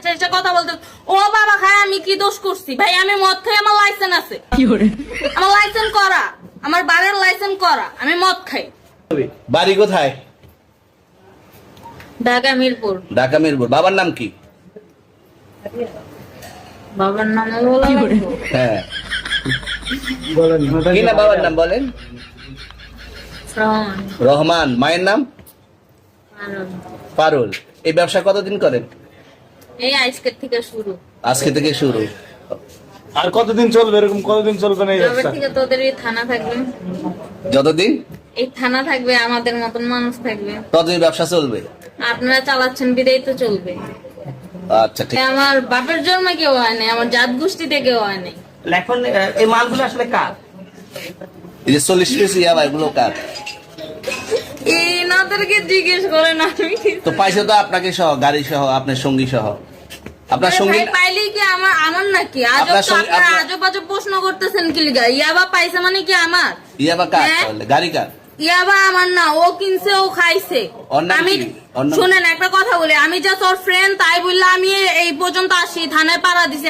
কথা বলতে ও বাবা খায় আমি কি দোষ করছি ভাই? আমি মদ খাই, আমার লাইসেন্স আছে, আমার লাইসেন্স করা, আমার বাড়ির লাইসেন্স করা, আমি মদ খাই। বাড়ি কোথায়? ঢাকা মিরপুর। ঢাকা মিরপুর। বাবার নাম কি? বাবার নাম হ্যাঁ কি না বাবার নাম বলেন? রহমান। মায়ের নাম? পারুল। এই ব্যবসা কতদিন করেন? এই আজকের থেকে শুরু। আজকে থেকে শুরু। আর কতদিন চলবে? এরকম কতদিন চলবে না এই তবে ব্যবসা? থেকে তোদের এই থানা থাকবে, যতদিন এই থানা থাকবে, আমাদের মতন মানুষ থাকবে, ততদিন ব্যবসা চলবে। আপনারা চালাচ্ছেন বিদায় তো চলবে। আচ্ছা ঠিক। আমার বাপের জন্মে কেউ হয় নাই, আমার জাত গোষ্ঠীতে কেউ হয় নাই। এখন এই মালগুলো আসলে কার? এই যে 40 পিস ইয়াবা এগুলো কার? এনাদেরকে জিজ্ঞেস করেন, আমি কি তো পাইছে তো আপনাকে সহ, গাড়ি সহ, আপনার সঙ্গী সহ। আপনার সঙ্গী ভাই পাইলেই কি আমার নাকি? আজব আপনার তো, সঙ্গে- আপনারা আপনার- আজব আজব প্রশ্ন করতেছেন কি লিগা? ইয়াবা পাইছে মানে কি আমার? ইয়াবা কার হ্যাঁ? তাহলে? গাড়ি কার? ইয়াবা আমার না, ও কিনছে, ও খাইছে। ওর নাম আমি কি? ওর নাম- শুনেন একটা কথা বলি, আমি যা তোর ফ্রেন্ড তাই বললে আমি এই পর্যন্ত আসি, থানায় পাড়া দিছি।